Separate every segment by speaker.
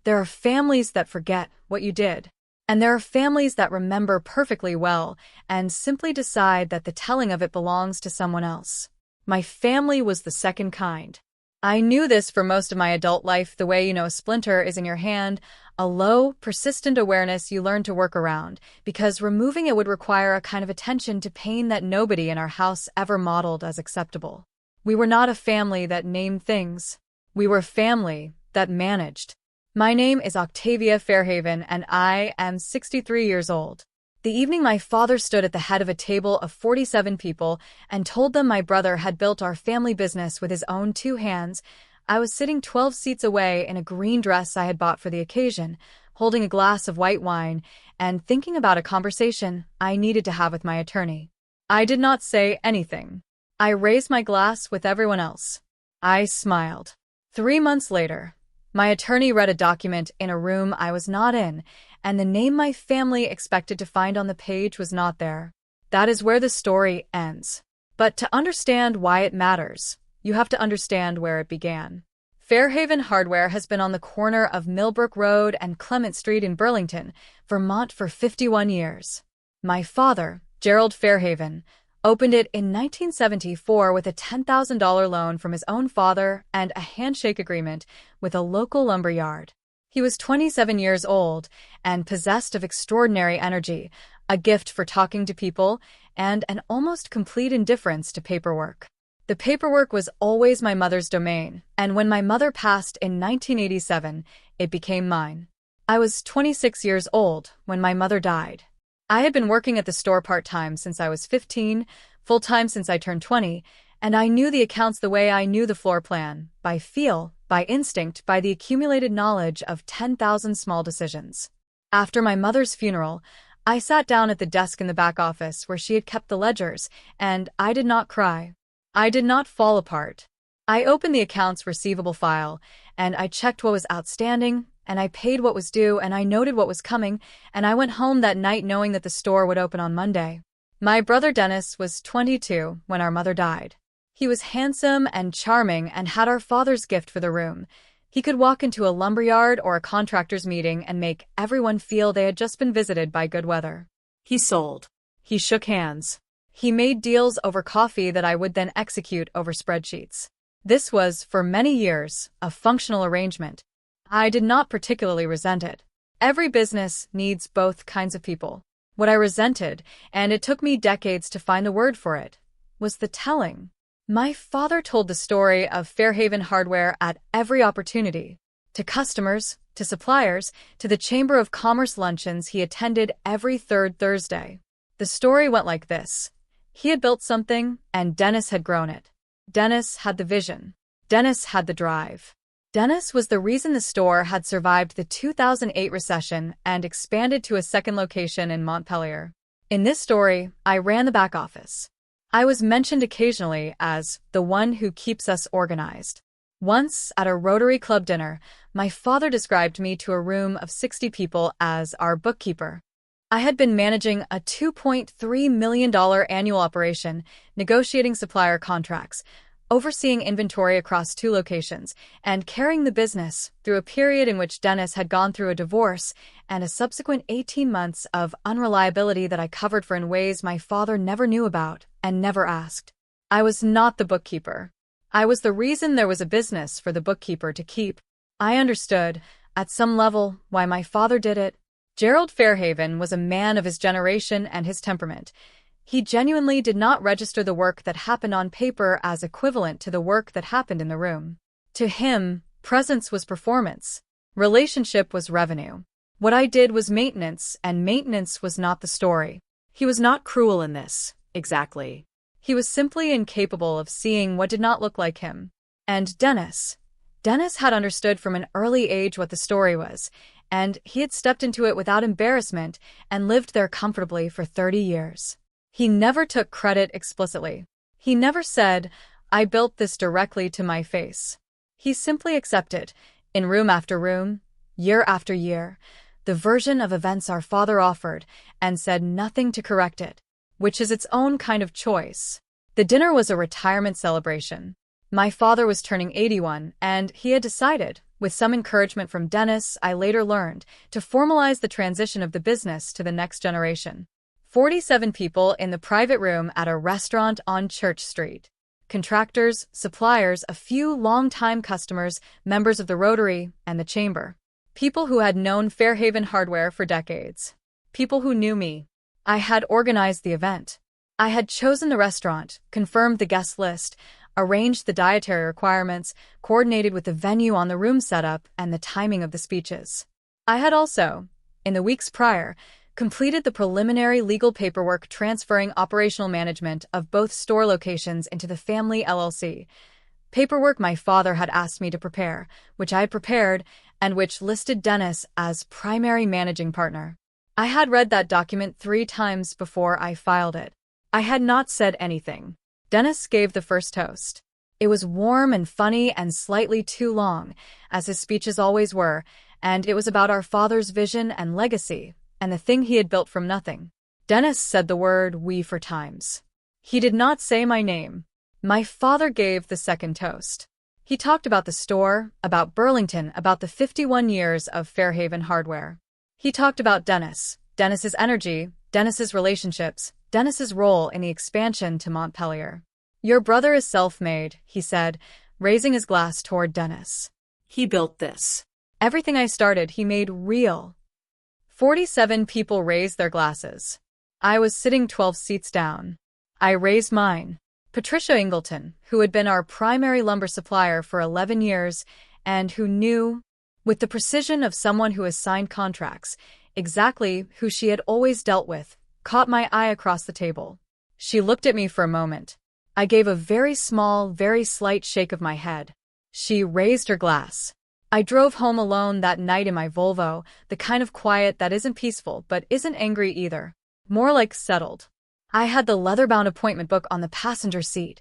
Speaker 1: There are families that forget what you did. And there are families that remember perfectly well and simply decide that the telling of it belongs to someone else. My family was the second kind. I knew this for most of my adult life, the way you know a splinter is in your hand, a low, persistent awareness you learn to work around, because removing it would require a kind of attention to pain that nobody in our house ever modeled as acceptable. We were not a family that named things. We were a family that managed. My name is Octavia Fairhaven, and I am 63 years old. The evening my father stood at the head of a table of 47 people and told them my brother had built our family business with his own 2 hands, I was sitting 12 seats away in a green dress I had bought for the occasion, holding a glass of white wine and thinking about a conversation I needed to have with my attorney. I did not say anything. I raised my glass with everyone else. I smiled. 3 months later, my attorney read a document in a room I was not in, and the name my family expected to find on the page was not there. That is where the story ends. But to understand why it matters, you have to understand where it began. Fairhaven Hardware has been on the corner of Millbrook Road and Clement Street in Burlington, Vermont for 51 years. My father, Gerald Fairhaven, opened it in 1974 with a $10,000 loan from his own father and a handshake agreement with a local lumber yard. He was 27 years old and possessed of extraordinary energy, a gift for talking to people, and an almost complete indifference to paperwork. The paperwork was always my mother's domain, and when my mother passed in 1987, it became mine. I was 26 years old when my mother died. I had been working at the store part-time since I was 15, full-time since I turned 20, and I knew the accounts the way I knew the floor plan, by feel, by instinct, by the accumulated knowledge of 10,000 small decisions. After my mother's funeral, I sat down at the desk in the back office where she had kept the ledgers, and I did not cry. I did not fall apart. I opened the accounts receivable file, and I checked what was outstanding, and I paid what was due, and I noted what was coming, and I went home that night knowing that the store would open on Monday. My brother Dennis was 22 when our mother died. He was handsome and charming and had our father's gift for the room. He could walk into a lumberyard or a contractor's meeting and make everyone feel they had just been visited by good weather. He sold. He shook hands. He made deals over coffee that I would then execute over spreadsheets. This was, for many years, a functional arrangement. I did not particularly resent it. Every business needs both kinds of people. What I resented, and it took me decades to find the word for it, was the telling. My father told the story of Fairhaven Hardware at every opportunity. To customers, to suppliers, to the Chamber of Commerce luncheons he attended every third Thursday. The story went like this. He had built something, and Dennis had grown it. Dennis had the vision. Dennis had the drive. Dennis was the reason the store had survived the 2008 recession and expanded to a second location in Montpelier. In this story, I ran the back office. I was mentioned occasionally as the one who keeps us organized. Once, at a Rotary Club dinner, my father described me to a room of 60 people as our bookkeeper. I had been managing a $2.3 million annual operation, negotiating supplier contracts, overseeing inventory across 2 locations, and carrying the business through a period in which Dennis had gone through a divorce and a subsequent 18 months of unreliability that I covered for in ways my father never knew about and never asked. I was not the bookkeeper. I was the reason there was a business for the bookkeeper to keep. I understood, at some level, why my father did it. Gerald Fairhaven was a man of his generation and his temperament. He genuinely did not register the work that happened on paper as equivalent to the work that happened in the room. To him, presence was performance. Relationship was revenue. What I did was maintenance, and maintenance was not the story. He was not cruel in this, exactly. He was simply incapable of seeing what did not look like him. And Dennis had understood from an early age what the story was, and he had stepped into it without embarrassment and lived there comfortably for 30 years. He never took credit explicitly. He never said, "I built this," directly to my face. He simply accepted, in room after room, year after year, the version of events our father offered and said nothing to correct it, which is its own kind of choice. The dinner was a retirement celebration. My father was turning 81, and he had decided, With some encouragement from Dennis, I later learned to formalize the transition of the business to the next generation. 47 people in the private room at a restaurant on Church Street. Contractors, suppliers, a few long-time customers, members of the Rotary and the Chamber. People who had known Fairhaven Hardware for decades. People who knew me. I had organized the event. I had chosen the restaurant, confirmed the guest list, arranged the dietary requirements, coordinated with the venue on the room setup and the timing of the speeches. I had also, in the weeks prior, completed the preliminary legal paperwork transferring operational management of both store locations into the family LLC. Paperwork my father had asked me to prepare, which I had prepared, and which listed Dennis as primary managing partner. I had read that document 3 times before I filed it. I had not said anything. Dennis gave the first toast. It was warm and funny and slightly too long, as his speeches always were, and it was about our father's vision and legacy, and the thing he had built from nothing. Dennis said the word "we" 4 times. He did not say my name. My father gave the second toast. He talked about the store, about Burlington, about the 51 years of Fairhaven Hardware. He talked about Dennis, Dennis's energy, Dennis's relationships, Dennis's role in the expansion to Montpelier. Your brother is self-made, he said, raising his glass toward Dennis. He built this. Everything I started, he made real. 47 people raised their glasses. I was sitting 12 seats down. I raised mine. Patricia Ingleton, who had been our primary lumber supplier for 11 years and who knew, with the precision of someone who has signed contracts, exactly who she had always dealt with, caught my eye across the table. She looked at me for a moment. I gave a very small, very slight shake of my head. She raised her glass. I drove home alone that night in my Volvo, the kind of quiet that isn't peaceful but isn't angry either. More like settled. I had the leather-bound appointment book on the passenger seat.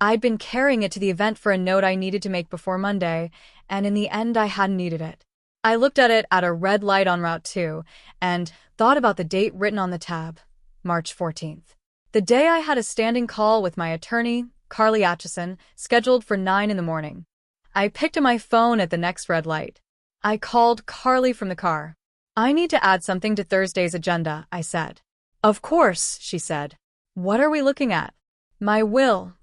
Speaker 1: I'd been carrying it to the event for a note I needed to make before Monday, and in the end I hadn't needed it. I looked at it at a red light on Route 2 and thought about the date written on the tab, March 14th. The day I had a standing call with my attorney, Carly Atchison, scheduled for 9 in the morning. I picked up my phone at the next red light. I called Carly from the car. I need to add something to Thursday's agenda, I said. Of course, she said. What are we looking at? My will,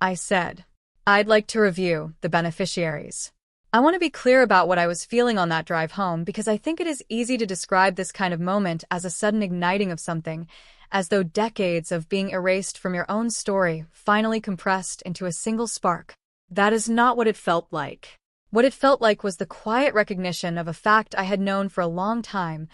Speaker 1: I said. I'd like to review the beneficiaries. I want to be clear about what I was feeling on that drive home because I think it is easy to describe this kind of moment as a sudden igniting of something, as though decades of being erased from your own story finally compressed into a single spark. That is not what it felt like. What it felt like was the quiet recognition of a fact I had known for a long time,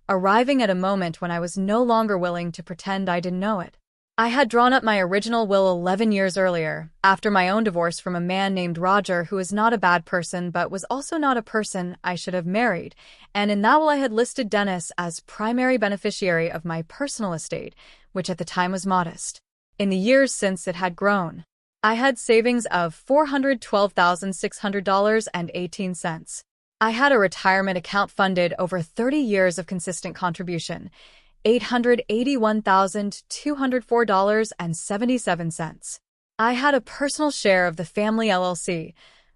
Speaker 1: arriving at a moment when I was no longer willing to pretend I didn't know it. I had drawn up my original will 11 years earlier, after my own divorce from a man named Roger who was not a bad person but was also not a person I should have married, and in that will I had listed Dennis as primary beneficiary of my personal estate, which at the time was modest. In the years since it had grown. I had savings of $412,600.18. I had a retirement account funded over 30 years of consistent contribution, $881,204.77. I had a personal share of the family LLC,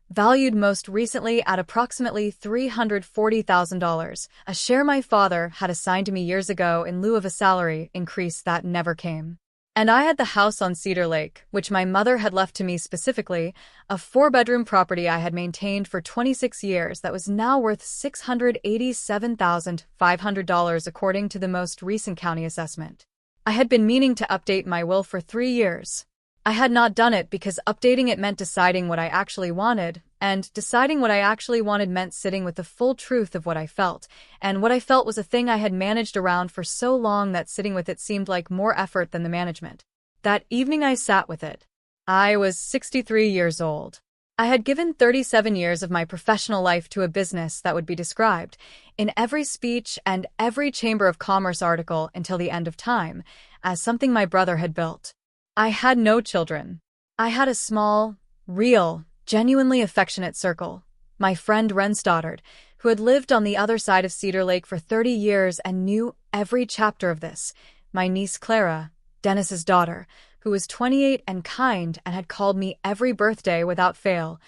Speaker 1: valued most recently at approximately $340,000, a share my father had assigned to me years ago in lieu of a salary increase that never came. And I had the house on Cedar Lake, which my mother had left to me specifically, a 4-bedroom property I had maintained for 26 years that was now worth $687,500 according to the most recent county assessment. I had been meaning to update my will for 3 years. I had not done it because updating it meant deciding what I actually wanted, and deciding what I actually wanted meant sitting with the full truth of what I felt, and what I felt was a thing I had managed around for so long that sitting with it seemed like more effort than the management. That evening I sat with it. I was 63 years old. I had given 37 years of my professional life to a business that would be described, in every speech and every Chamber of Commerce article until the end of time, as something my brother had built. I had no children. I had a small, real, genuinely affectionate circle. My friend Ren Stoddard, who had lived on the other side of Cedar Lake for 30 years and knew every chapter of this. My niece Clara, Dennis's daughter, who was 28 and kind and had called me every birthday without fail.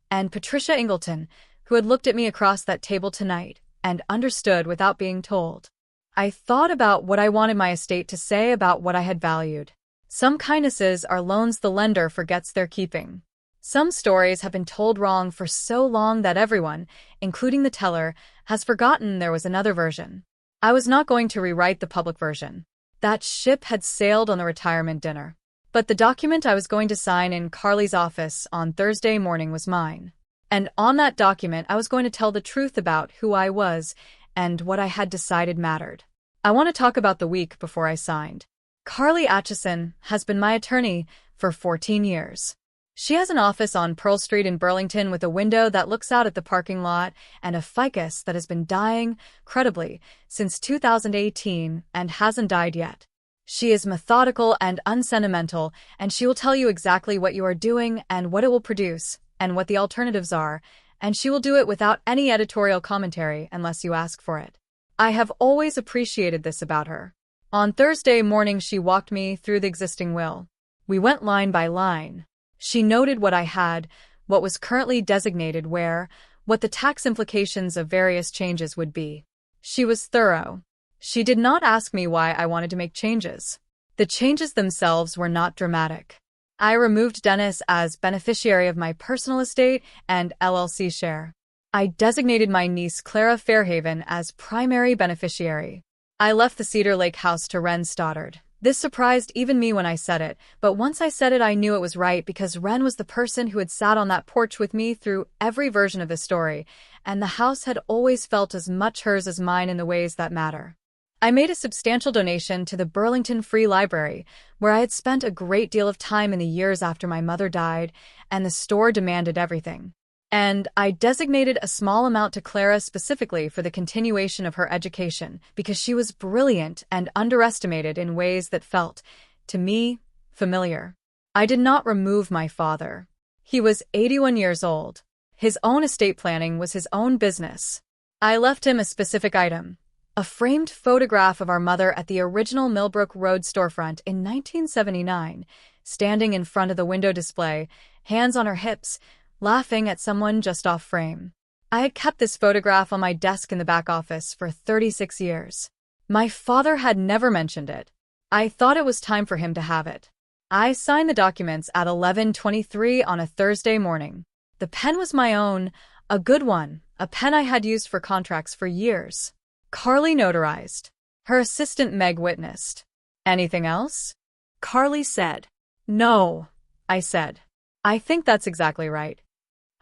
Speaker 1: And Patricia Ingleton, who had looked at me across that table tonight and understood without being told. I thought about what I wanted my estate to say about what I had valued. Some kindnesses are loans the lender forgets they're keeping. Some stories have been told wrong for so long that everyone, including the teller, has forgotten there was another version. I was not going to rewrite the public version. That ship had sailed on the retirement dinner. But the document I was going to sign in Carly's office on Thursday morning was mine. And on that document, I was going to tell the truth about who I was and what I had decided mattered. I want to talk about the week before I signed. Carly Atchison has been my attorney for 14 years. She has an office on Pearl Street in Burlington with a window that looks out at the parking lot and a ficus that has been dying, credibly, since 2018 and hasn't died yet. She is methodical and unsentimental, and she will tell you exactly what you are doing and what it will produce and what the alternatives are, and she will do it without any editorial commentary unless you ask for it. I have always appreciated this about her. On Thursday morning, she walked me through the existing will. We went line by line. She noted what I had, what was currently designated where, what the tax implications of various changes would be. She was thorough. She did not ask me why I wanted to make changes. The changes themselves were not dramatic. I removed Dennis as beneficiary of my personal estate and LLC share. I designated my niece Clara Fairhaven as primary beneficiary. I left the Cedar Lake house to Ren Stoddard. This surprised even me when I said it, but once I said it I knew it was right because Ren was the person who had sat on that porch with me through every version of the story, and the house had always felt as much hers as mine in the ways that matter. I made a substantial donation to the Burlington Free Library, where I had spent a great deal of time in the years after my mother died, and the store demanded everything. And I designated a small amount to Clara specifically for the continuation of her education, because she was brilliant and underestimated in ways that felt, to me, familiar. I did not remove my father. He was 81 years old. His own estate planning was his own business. I left him a specific item. A framed photograph of our mother at the original Millbrook Road storefront in 1979, standing in front of the window display, hands on her hips, laughing at someone just off frame. I had kept this photograph on my desk in the back office for 36 years. My father had never mentioned it. I thought it was time for him to have it. I signed the documents at 11:23 on a Thursday morning. The pen was my own, a good one, a pen I had used for contracts for years. Carly notarized. Her assistant Meg witnessed. Anything else? Carly said. No, I said. I think that's exactly right.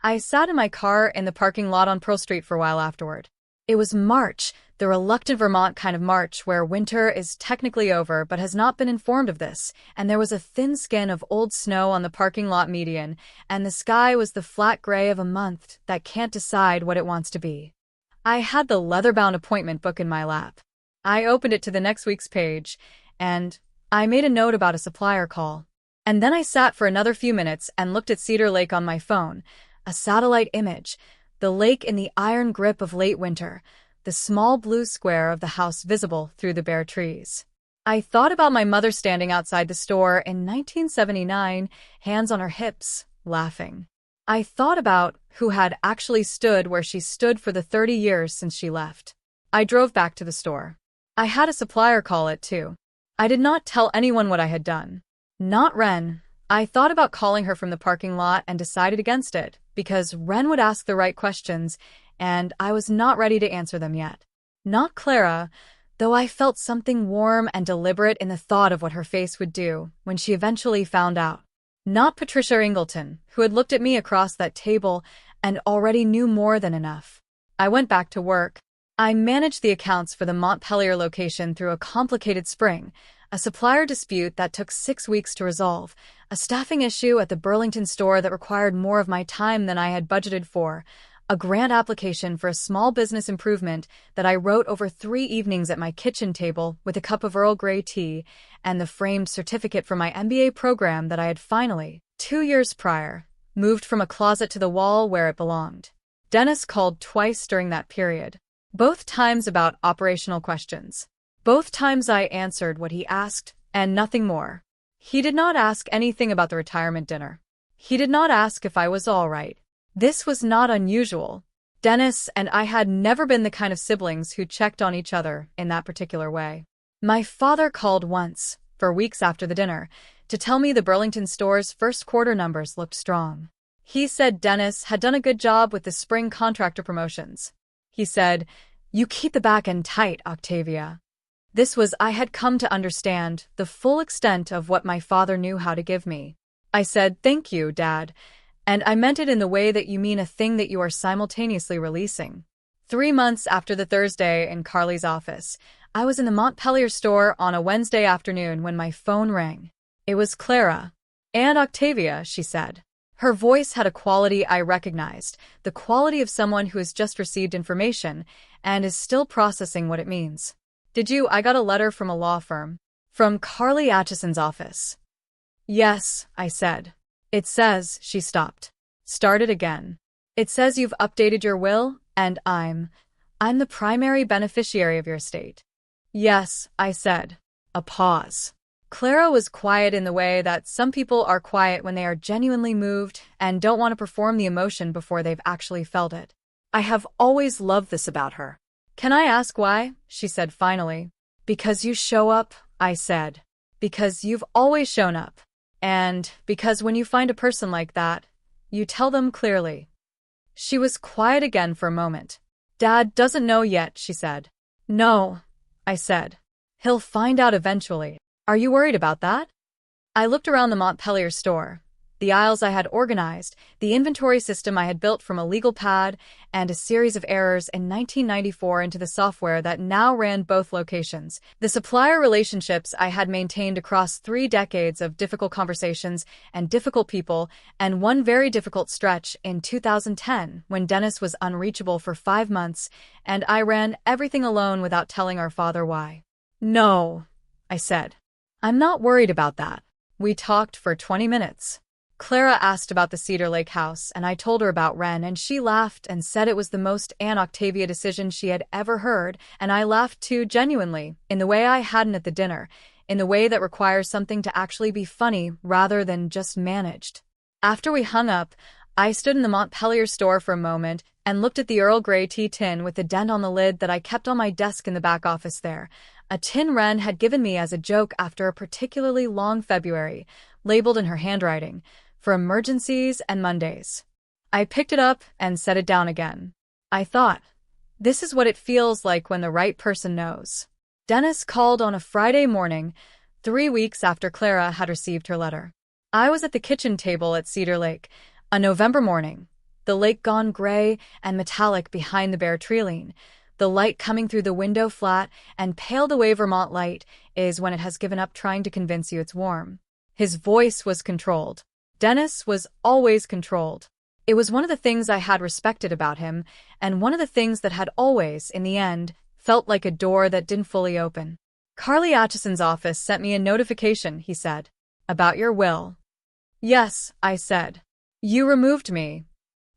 Speaker 1: I sat in my car in the parking lot on Pearl Street for a while afterward. It was March, the reluctant Vermont kind of March where winter is technically over but has not been informed of this, and there was a thin skin of old snow on the parking lot median, and the sky was the flat gray of a month that can't decide what it wants to be. I had the leather-bound appointment book in my lap. I opened it to the next week's page, and I made a note about a supplier call. And then I sat for another few minutes and looked at Cedar Lake on my phone, a satellite image, the lake in the iron grip of late winter, the small blue square of the house visible through the bare trees. I thought about my mother standing outside the store in 1979, hands on her hips, laughing. I thought about who had actually stood where she stood for the 30 years since she left. I drove back to the store. I had a supplier call it too. I did not tell anyone what I had done. Not Ren. I thought about calling her from the parking lot and decided against it, because Ren would ask the right questions, and I was not ready to answer them yet. Not Clara, though I felt something warm and deliberate in the thought of what her face would do when she eventually found out. Not Patricia Ingleton, who had looked at me across that table and already knew more than enough. I went back to work. I managed the accounts for the Montpelier location through a complicated spring, a supplier dispute that took 6 weeks to resolve, a staffing issue at the Burlington store that required more of my time than I had budgeted for, a grant application for a small business improvement that I wrote over 3 evenings at my kitchen table with a cup of Earl Grey tea, and the framed certificate for my MBA program that I had finally, 2 years prior, moved from a closet to the wall where it belonged. Dennis called twice during that period, both times about operational questions. Both times I answered what he asked, and nothing more. He did not ask anything about the retirement dinner. He did not ask if I was all right. This was not unusual. Dennis and I had never been the kind of siblings who checked on each other in that particular way. My father called once, for weeks after the dinner, to tell me the Burlington store's first quarter numbers looked strong. He said Dennis had done a good job with the spring contractor promotions. He said, "You keep the back end tight, Octavia." I had come to understand the full extent of what my father knew how to give me. I said, "Thank you, Dad." And I meant it in the way that you mean a thing that you are simultaneously releasing. 3 months after the Thursday in Carly's office, I was in the Montpelier store on a Wednesday afternoon when my phone rang. It was Clara. "And Octavia," she said. Her voice had a quality I recognized, the quality of someone who has just received information and is still processing what it means. I got a letter from a law firm. From Carly Atchison's office." "Yes," I said. "It says," she stopped. Started again. "It says you've updated your will, and I'm the primary beneficiary of your estate." "Yes," I said. A pause. Clara was quiet in the way that some people are quiet when they are genuinely moved and don't want to perform the emotion before they've actually felt it. I have always loved this about her. "Can I ask why?" she said finally. "Because you show up," I said. "Because you've always shown up. And because when you find a person like that, you tell them clearly." She was quiet again for a moment. "Dad doesn't know yet," she said. "No," I said. "He'll find out eventually. Are you worried about that?" I looked around the Montpelier store. The aisles I had organized, the inventory system I had built from a legal pad, and a series of errors in 1994 into the software that now ran both locations. The supplier relationships I had maintained across 3 decades of difficult conversations and difficult people, and one very difficult stretch in 2010 when Dennis was unreachable for 5 months, and I ran everything alone without telling our father why. "No," I said. "I'm not worried about that." We talked for 20 minutes. Clara asked about the Cedar Lake house, and I told her about Ren, and she laughed and said it was the most Aunt Octavia decision she had ever heard, and I laughed too, genuinely, in the way I hadn't at the dinner, in the way that requires something to actually be funny rather than just managed. After we hung up, I stood in the Montpelier store for a moment and looked at the Earl Grey tea tin with the dent on the lid that I kept on my desk in the back office there, a tin Ren had given me as a joke after a particularly long February, labeled in her handwriting, for emergencies and Mondays. I picked it up and set it down again. I thought, this is what it feels like when the right person knows. Dennis called on a Friday morning, 3 weeks after Clara had received her letter. I was at the kitchen table at Cedar Lake, a November morning, the lake gone gray and metallic behind the bare treeline, the light coming through the window flat and pale the way Vermont light is when it has given up trying to convince you it's warm. His voice was controlled. Dennis was always controlled. It was one of the things I had respected about him, and one of the things that had always, in the end, felt like a door that didn't fully open. "Carly Atchison's office sent me a notification," he said. "About your will." "Yes," I said. "You removed me."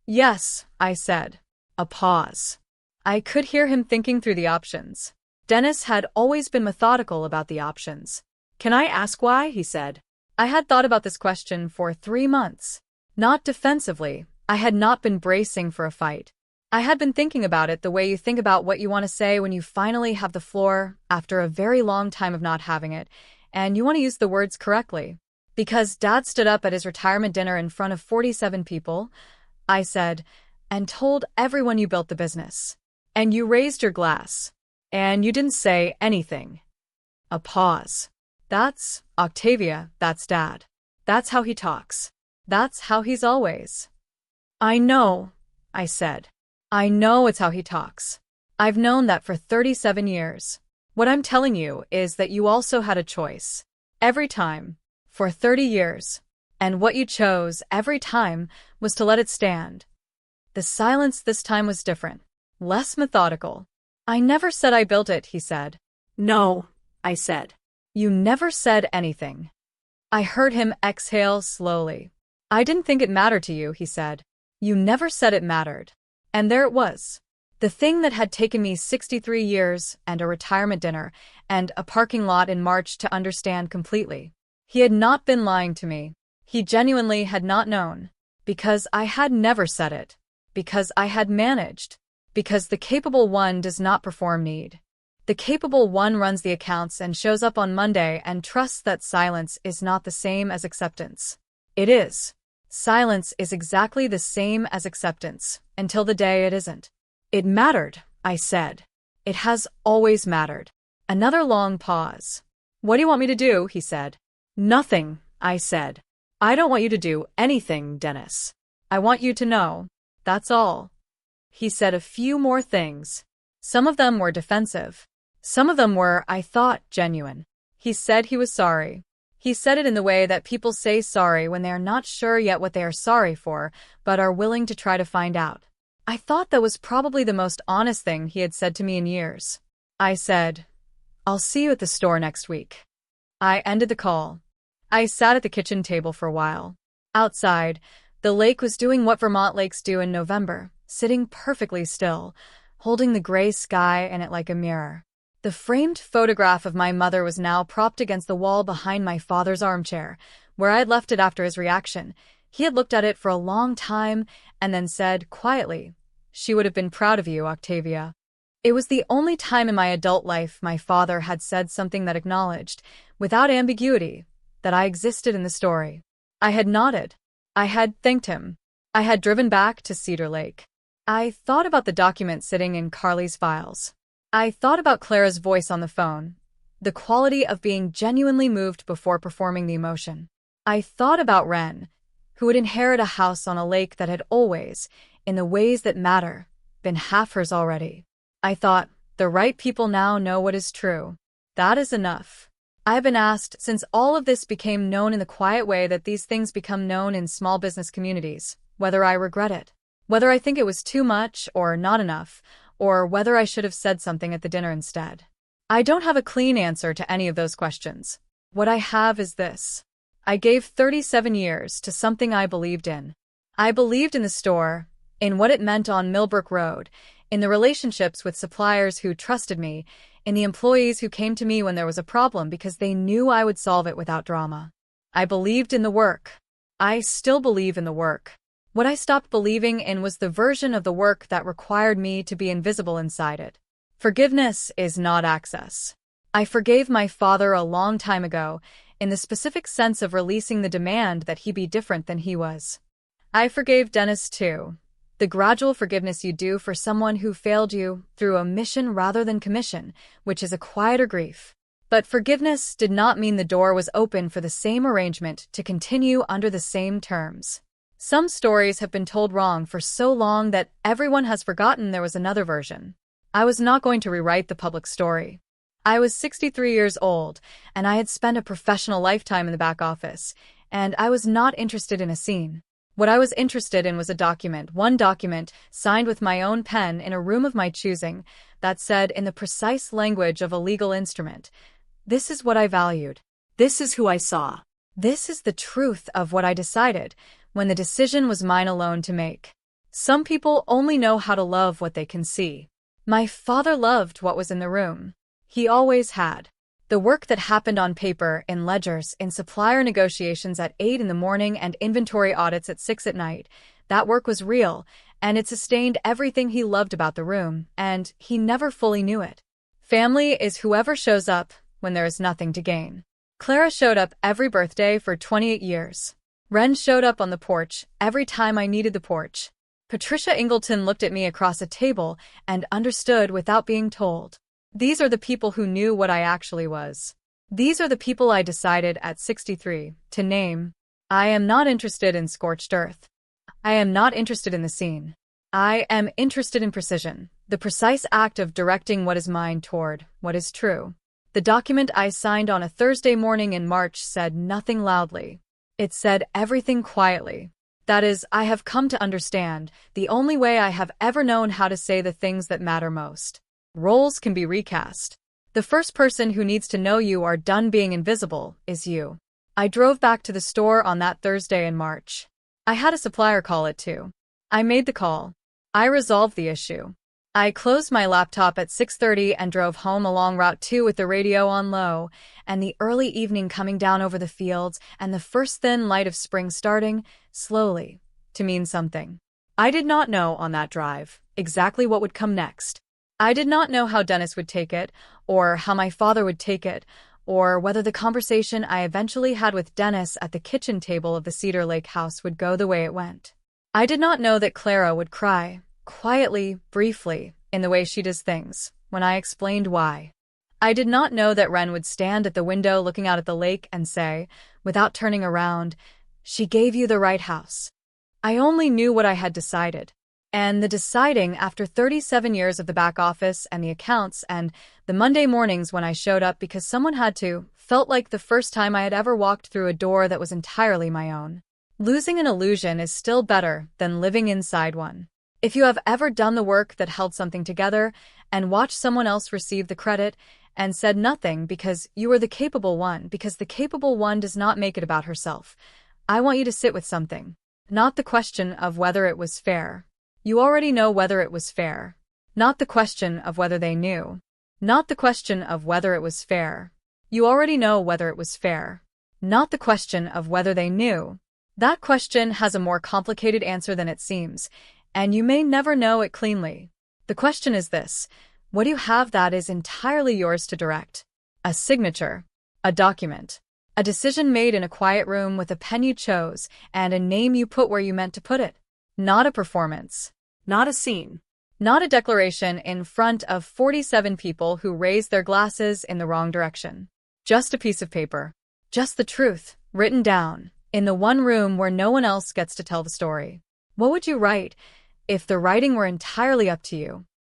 Speaker 1: "Yes," I said. A pause. I could hear him thinking through the options. Dennis had always been methodical about the options. "Can I ask why?" he said. I had thought about this question for 3 months. Not defensively. I had not been bracing for a fight. I had been thinking about it the way you think about what you want to say when you finally have the floor after a very long time of not having it, and you want to use the words correctly. "Because Dad stood up at his retirement dinner in front of 47 people," I said, "and told everyone you built the business. And you raised your glass. And you didn't say anything." A pause. "That's Octavia, that's Dad. That's how he talks. That's how he's always." "I know," I said. "I know it's how he talks. I've known that for 37 years. What I'm telling you is that you also had a choice. Every time. For 30 years. And what you chose every time was to let it stand." The silence this time was different. Less methodical. "I never said I built it," he said. "No," I said. "You never said anything." I heard him exhale slowly. "I didn't think it mattered to you," he said. "You never said it mattered." And there it was. The thing that had taken me 63 years and a retirement dinner and a parking lot in March to understand completely. He had not been lying to me. He genuinely had not known. Because I had never said it. because I had managed. Because the capable one does not perform need. The capable one runs the accounts and shows up on Monday and trusts that silence is not the same as acceptance. It is. Silence is exactly the same as acceptance, until the day it isn't. It mattered, I said. It has always mattered. Another long pause. What do you want me to do? He said. Nothing, I said. I don't want you to do anything, Dennis. I want you to know. That's all. He said a few more things. Some of them were defensive. Some of them were, I thought, genuine. He said he was sorry. He said it in the way that people say sorry when they are not sure yet what they are sorry for, but are willing to try to find out. I thought that was probably the most honest thing he had said to me in years. I said, I'll see you at the store next week. I ended the call. I sat at the kitchen table for a while. Outside, the lake was doing what Vermont lakes do in November, sitting perfectly still, holding the gray sky in it like a mirror. The framed photograph of my mother was now propped against the wall behind my father's armchair, where I had left it after his reaction. He had looked at it for a long time and then said, quietly, She would have been proud of you, Octavia. It was the only time in my adult life my father had said something that acknowledged, without ambiguity, that I existed in the story. I had nodded. I had thanked him. I had driven back to Cedar Lake. I thought about the document sitting in Carly's files. I thought about Clara's voice on the phone, the quality of being genuinely moved before performing the emotion. I thought about Wren, who would inherit a house on a lake that had always, in the ways that matter, been half hers already. I thought, the right people now know what is true. That is enough. I've been asked, since all of this became known in the quiet way that these things become known in small business communities, whether I regret it, whether I think it was too much or not enough, or whether I should have said something at the dinner instead. I don't have a clean answer to any of those questions. What I have is this. I gave 37 years to something I believed in. I believed in the store, in what it meant on Millbrook Road, in the relationships with suppliers who trusted me, in the employees who came to me when there was a problem because they knew I would solve it without drama. I believed in the work. I still believe in the work. What I stopped believing in was the version of the work that required me to be invisible inside it. Forgiveness is not access. I forgave my father a long time ago, in the specific sense of releasing the demand that he be different than he was. I forgave Dennis too. The gradual forgiveness you do for someone who failed you through omission rather than commission, which is a quieter grief. But forgiveness did not mean the door was open for the same arrangement to continue under the same terms. Some stories have been told wrong for so long that everyone has forgotten there was another version. I was not going to rewrite the public story. I was 63 years old, and I had spent a professional lifetime in the back office, and I was not interested in a scene. What I was interested in was a document, one document, signed with my own pen in a room of my choosing, that said in the precise language of a legal instrument, "This is what I valued. This is who I saw. This is the truth of what I decided, when the decision was mine alone to make." Some people only know how to love what they can see. My father loved what was in the room. He always had. The work that happened on paper, in ledgers, in supplier negotiations at 8 in the morning and inventory audits at 6 at night, that work was real, and it sustained everything he loved about the room, and he never fully knew it. Family is whoever shows up when there is nothing to gain. Clara showed up every birthday for 28 years. Wren showed up on the porch every time I needed the porch. Patricia Ingleton looked at me across a table and understood without being told. These are the people who knew what I actually was. These are the people I decided at 63 to name. I am not interested in scorched earth. I am not interested in the scene. I am interested in precision, the precise act of directing what is mine toward what is true. The document I signed on a Thursday morning in March said nothing loudly. It said everything quietly. That is, I have come to understand, the only way I have ever known how to say the things that matter most. Roles can be recast. The first person who needs to know you are done being invisible is you. I drove back to the store on that Thursday in March. I had a supplier call at 2. I made the call. I resolved the issue. I closed my laptop at 6:30 and drove home along Route 2 with the radio on low, and the early evening coming down over the fields and the first thin light of spring starting, slowly, to mean something. I did not know on that drive exactly what would come next. I did not know how Dennis would take it, or how my father would take it, or whether the conversation I eventually had with Dennis at the kitchen table of the Cedar Lake house would go the way it went. I did not know that Clara would cry, quietly, briefly, in the way she does things, when I explained why. I did not know that Wren would stand at the window looking out at the lake and say, without turning around, "She gave you the right house." I only knew what I had decided. And the deciding, after 37 years of the back office and the accounts and the Monday mornings when I showed up because someone had to, felt like the first time I had ever walked through a door that was entirely my own. Losing an illusion is still better than living inside one. If you have ever done the work that held something together and watched someone else receive the credit and said nothing because you were the capable one, because the capable one does not make it about herself, I want you to sit with something. Not the question of whether it was fair. You already know whether it was fair. Not the question of whether they knew. Not the question of whether it was fair. You already know whether it was fair. Not the question of whether they knew. That question has a more complicated answer than it seems, and you may never know it cleanly. The question is this: what do you have that is entirely yours to direct? A signature. A document. A decision made in a quiet room with a pen you chose and a name you put where you meant to put it. Not a performance. Not a scene. Not a declaration in front of 47 people who raised their glasses in the wrong direction. Just a piece of paper. Just the truth, written down, in the one room where no one else gets to tell the story. What would you write if the writing were entirely up to you?